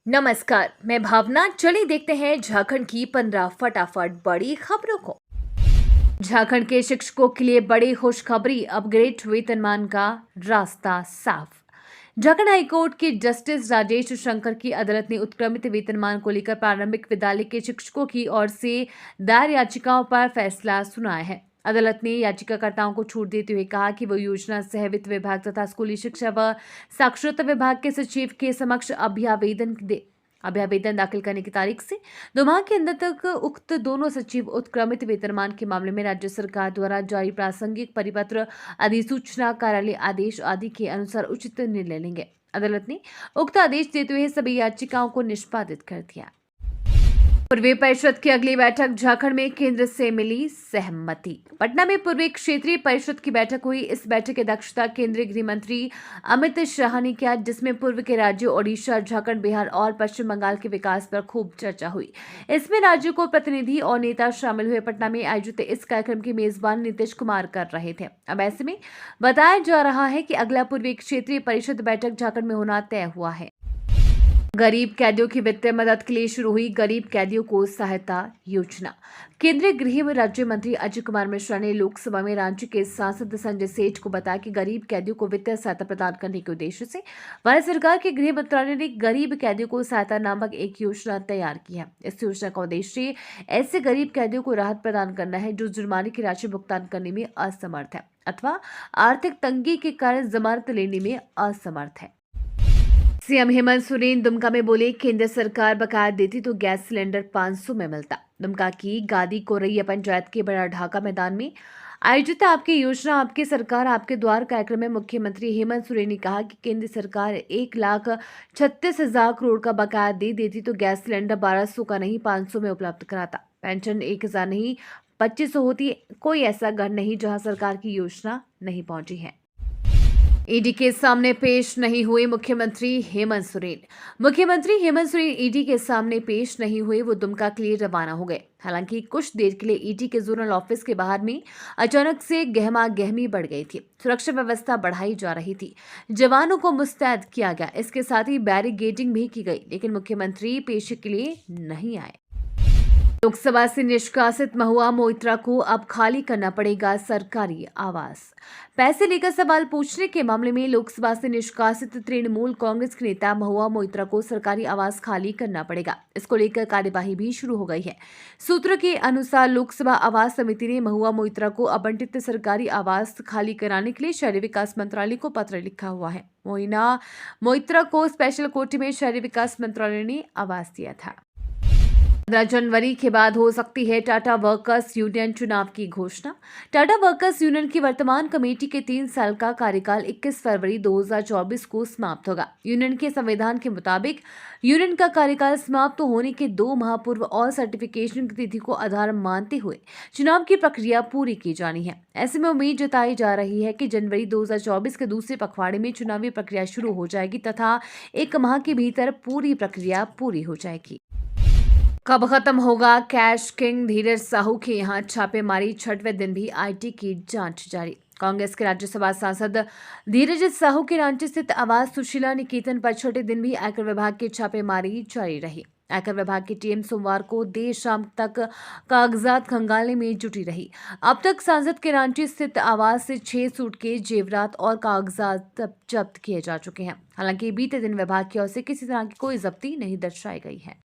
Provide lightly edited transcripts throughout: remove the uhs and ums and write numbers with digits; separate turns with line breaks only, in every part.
नमस्कार, मैं भावना। चलिए देखते हैं झारखंड की 15 फटाफट बड़ी खबरों को। झारखंड के शिक्षकों के लिए बड़ी खुशखबरी, अपग्रेड वेतनमान का रास्ता साफ। झारखंड हाईकोर्ट के जस्टिस राजेश शंकर की अदालत ने उत्क्रमित वेतनमान को लेकर प्रारंभिक विद्यालय के शिक्षकों की ओर से दायर याचिकाओं पर फैसला सुनाया है। अदालत ने याचिकाकर्ताओं को छूट देते हुए कहा कि वो योजना सह वित्त विभाग तथा स्कूली शिक्षा व साक्षरता विभाग के सचिव के समक्ष अभ्यावेदन दाखिल करने की तारीख से 2 माह के अंदर तक उक्त दोनों सचिव उत्क्रमित वेतनमान के मामले में राज्य सरकार द्वारा जारी प्रासंगिक परिपत्र, अधिसूचना, कार्यालय आदेश आदि के अनुसार उचित निर्णय लेंगे। अदालत ने उक्त आदेश देते हुए सभी याचिकाओं को निष्पादित कर दिया। पूर्वी परिषद की अगली बैठक, झारखंड में केंद्र से मिली सहमति। पटना में पूर्वी क्षेत्रीय परिषद की बैठक हुई। इस बैठक की अध्यक्षता केंद्रीय गृह मंत्री अमित शाह ने किया, जिसमें पूर्व के राज्यों ओडिशा, झारखंड, बिहार और पश्चिम बंगाल के विकास पर खूब चर्चा हुई। इसमें राज्यों को प्रतिनिधि और नेता शामिल हुए। पटना में आयोजित इस कार्यक्रम की मेजबान नीतीश कुमार कर रहे थे। अब ऐसे में बताया जा रहा है कि अगला पूर्वी क्षेत्रीय परिषद बैठक झारखंड में होना तय हुआ है। गरीब कैदियों की वित्तीय मदद के लिए शुरू हुई गरीब कैदियों को सहायता योजना। केंद्रीय गृह राज्य मंत्री अजय कुमार मिश्रा ने लोकसभा में रांची के सांसद संजय सेठ को बताया कि गरीब कैदियों को वित्तीय सहायता प्रदान करने के उद्देश्य से भारत सरकार के गृह मंत्रालय ने गरीब कैदियों को सहायता नामक एक योजना तैयार की है। इस योजना का उद्देश्य ऐसे गरीब कैदियों को राहत प्रदान करना है जो जुर्माने की राशि भुगतान करने में असमर्थ है अथवा आर्थिक तंगी के कारण जमानत लेने में असमर्थ है। सीएम हेमंत सोरेन दुमका में बोले, केंद्र सरकार बकाया देती तो गैस सिलेंडर 500 में मिलता। दुमका की गादी कोरैया पंचायत के बड़ा ढाका मैदान में आयोजित आपकी योजना आपकी सरकार आपके द्वार कार्यक्रम में मुख्यमंत्री हेमंत सोरेन ने कहा कि केंद्र सरकार 1,36,000 करोड़ का बकाया दे देती तो गैस सिलेंडर 1200 का नहीं 500 में उपलब्ध कराता। पेंशन 1,000 नहीं 2,500 होती। कोई ऐसा घर नहीं जहां सरकार की योजना नहीं पहुंची है। ईडी के सामने पेश नहीं हुए मुख्यमंत्री हेमंत सोरेन। मुख्यमंत्री हेमंत सोरेन ईडी के सामने पेश नहीं हुए। वो दुमका के लिए रवाना हो गए। हालांकि कुछ देर के लिए ईडी के जोनल ऑफिस के बाहर में अचानक से गहमा गहमी बढ़ गई थी। सुरक्षा व्यवस्था बढ़ाई जा रही थी। जवानों को मुस्तैद किया गया। इसके साथ ही बैरिकेडिंग भी की गई, लेकिन मुख्यमंत्री पेश के लिए नहीं आए। लोकसभा से निष्कासित महुआ मोइत्रा को अब खाली करना पड़ेगा सरकारी आवास। पैसे लेकर सवाल पूछने के मामले में लोकसभा से निष्कासित तृणमूल कांग्रेस के नेता महुआ मोइत्रा को सरकारी आवास खाली करना पड़ेगा। इसको लेकर कार्यवाही भी शुरू हो गई है। सूत्रों के अनुसार लोकसभा आवास समिति ने महुआ मोइत्रा को आवंटित सरकारी आवास खाली कराने के लिए शहरी विकास मंत्रालय को पत्र लिखा हुआ है। मोइत्रा को स्पेशल कोटे में शहरी विकास मंत्रालय ने आवास दिया था। 15 जनवरी के बाद हो सकती है टाटा वर्कर्स यूनियन चुनाव की घोषणा। टाटा वर्कर्स यूनियन की वर्तमान कमेटी के 3 साल का कार्यकाल 21 फरवरी 2024 को समाप्त होगा। यूनियन के संविधान के मुताबिक यूनियन का कार्यकाल समाप्त होने के 2 माह पूर्व और सर्टिफिकेशन की तिथि को आधार मानते हुए चुनाव की प्रक्रिया पूरी की जानी है। ऐसे में उम्मीद जताई जा रही है कि जनवरी 2024 के दूसरे पखवाड़े में चुनावी प्रक्रिया शुरू हो जाएगी तथा 1 माह के भीतर पूरी प्रक्रिया पूरी हो जाएगी। कब खत्म होगा कैश किंग धीरज साहू के यहाँ छापेमारी, 6वें दिन भी आईटी की जांच जारी। कांग्रेस के राज्यसभा सांसद धीरज साहू के रांची स्थित आवास सुशीला निकेतन पर 6ठे दिन भी आयकर विभाग की छापेमारी जारी रही। आयकर विभाग की टीम सोमवार को देर शाम तक कागजात खंगालने में जुटी रही। अब तक सांसद के रांची स्थित आवास से 6 सूटकेस, जेवरात और कागजात जब्त किए जा चुके हैं। हालांकि बीते दिन विभाग की ओर से किसी तरह की कोई जब्ती नहीं दर्शाई गई है।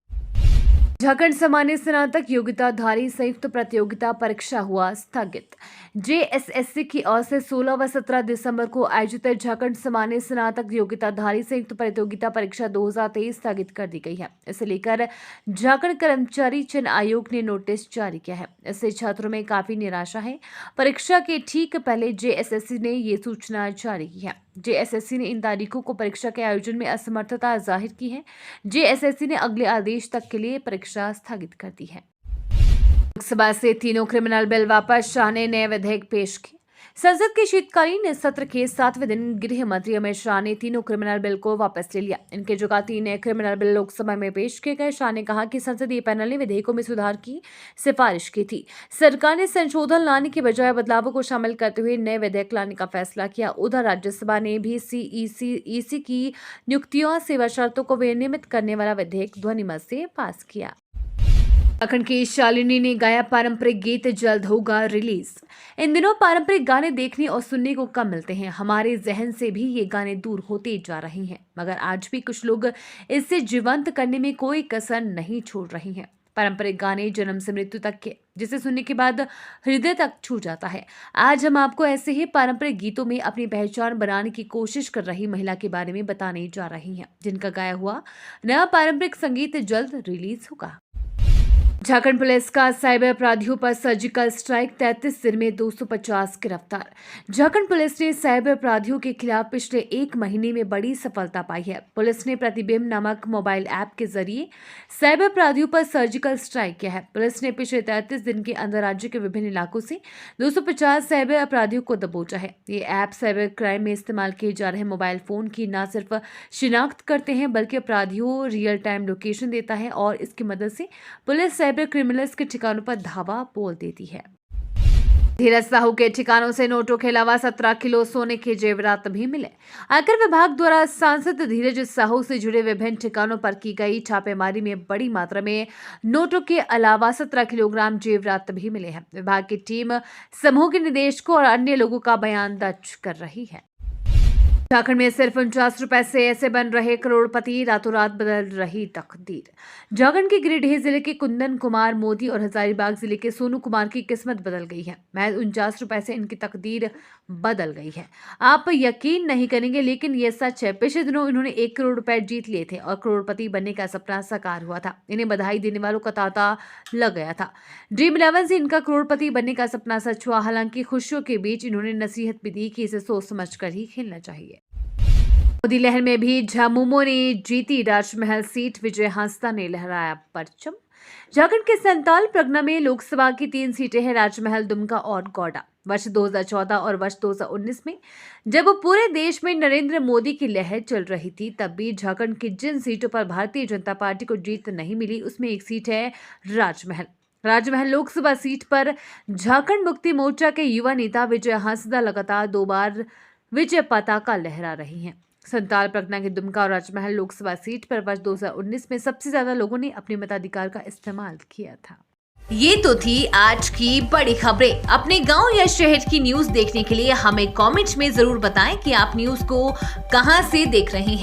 झारखंड सामान्य स्नातक योग्यताधारी संयुक्त प्रतियोगिता परीक्षा हुआ स्थगित। जेएसएससी की ओर से 16 व 17 दिसंबर को आयोजित झारखंड सामान्य स्नातक योग्यताधारी संयुक्त प्रतियोगिता परीक्षा 2023 स्थगित कर दी गई है। इसे लेकर झारखंड कर्मचारी चयन आयोग ने नोटिस जारी किया है। इससे छात्रों में काफी निराशा है। परीक्षा के ठीक पहले जेएसएससी ने ये सूचना जारी की है। जेएसएससी ने इन तारीखों को परीक्षा के आयोजन में असमर्थता जाहिर की है। जेएसएससी ने अगले आदेश तक के लिए परीक्षा स्थगित कर दी है। लोकसभा से तीनों क्रिमिनल बिल वापस, शाह ने नए विधेयक पेश किए। संसद के शीतकालीन सत्र के 7वें दिन गृह मंत्री अमित शाह ने तीनों क्रिमिनल बिल को वापस ले लिया। इनके जगह 3 नए क्रिमिनल बिल लोकसभा में पेश किए गए। शाह ने कहा कि संसदीय पैनल ने विधेयकों में सुधार की सिफारिश की थी। सरकार ने संशोधन लाने के बजाय बदलावों को शामिल करते हुए नए विधेयक लाने का फैसला किया। उधर राज्यसभा ने भी सीईसी की नियुक्तियों और सेवा शर्तों को विनियमित करने वाला विधेयक ध्वनिमत से पास किया। उत्तराखंड की शालिनी ने गाया पारंपरिक गीत जल्द होगा रिलीज। इन दिनों पारंपरिक गाने देखने और सुनने को कम मिलते हैं। हमारे जहन से भी ये गाने दूर होते जा रहे हैं, मगर आज भी कुछ लोग इसे जीवंत करने में कोई कसर नहीं छोड़ रहे हैं। पारंपरिक गाने जन्म से मृत्यु तक के, जिसे सुनने के बाद हृदय तक छू जाता है। आज हम आपको ऐसे ही पारंपरिक गीतों में अपनी पहचान बनाने की कोशिश कर रही महिला के बारे में बताने जा रही हैं, जिनका गाया हुआ नया पारंपरिक संगीत जल्द रिलीज होगा। झारखंड पुलिस का साइबर अपराधियों पर सर्जिकल स्ट्राइक, 33 दिन में 250 गिरफ्तार। झारखंड पुलिस ने साइबर अपराधियों के खिलाफ पिछले 1 महीने में बड़ी सफलता पाई है। पुलिस ने प्रतिबिंब नामक मोबाइल ऐप के जरिए साइबर अपराधियों पर सर्जिकल स्ट्राइक किया है। पुलिस ने पिछले 33 दिन के अंदर राज्य के विभिन्न इलाकों से 250 साइबर अपराधियों को दबोचा है। ये ऐप साइबर क्राइम में इस्तेमाल किए जा रहे मोबाइल फोन की न सिर्फ शिनाख्त करते हैं, बल्कि अपराधियों रियल टाइम लोकेशन देता है और इसकी मदद से पुलिस साइबर क्रिमिनल्स के ठिकानों पर धावा बोल देती है। धीरज साहू के ठिकानों से नोटों के अलावा 17 किलो सोने के जेवरात भी मिले। आयकर विभाग द्वारा सांसद धीरज साहू से जुड़े विभिन्न ठिकानों पर की गई छापेमारी में बड़ी मात्रा में नोटों के अलावा 17 किलोग्राम जेवरात भी मिले हैं। विभाग की टीम समूह के निदेशकों और अन्य लोगों का बयान दर्ज कर रही है। झारखंड में सिर्फ 49 रुपए से ऐसे बन रहे करोड़पति, रातों रात बदल रही तकदीर। झारखंड के गिरिडीह जिले के कुंदन कुमार मोदी और हजारीबाग जिले के सोनू कुमार की किस्मत बदल गई है। महज 49 रुपए से इनकी तकदीर बदल गई है। आप यकीन नहीं करेंगे, लेकिन ये सच है। पिछले दिनों इन्होंने 1 करोड़ रुपए जीत लिए थे और करोड़पति बनने का सपना साकार हुआ था। इन्हें बधाई देने वालों का तांता लग गया था। ड्रीम 11 से इनका करोड़पति बनने का सपना सच हुआ। हालांकि खुशियों के बीच इन्होंने नसीहत भी दी कि इसे सोच समझ कर ही खेलना चाहिए। मोदी लहर में भी झामुमो ने जीती राजमहल सीट, विजय हांसदा ने लहराया परचम। झारखंड के संताल परगना में लोकसभा की 3 सीटें हैं, राजमहल, दुमका और गौडा। वर्ष 2014 और वर्ष 2019 में जब पूरे देश में नरेंद्र मोदी की लहर चल रही थी, तब भी झारखंड की जिन सीटों पर भारतीय जनता पार्टी को जीत नहीं मिली, उसमें एक सीट है राजमहल। राजमहल लोकसभा सीट पर झारखंड मुक्ति मोर्चा के युवा नेता विजय हांसदा लगातार 2 बार विजय पताका लहरा रही हैं। संताल परगना के दुमका और राजमहल लोकसभा सीट पर वर्ष 2019 में सबसे ज्यादा लोगों ने अपने मताधिकार का इस्तेमाल किया था।
ये तो थी आज की बड़ी खबरें। अपने गांव या शहर की न्यूज देखने के लिए हमें कमेंट में जरूर बताएं कि आप न्यूज को कहां से देख रहे हैं।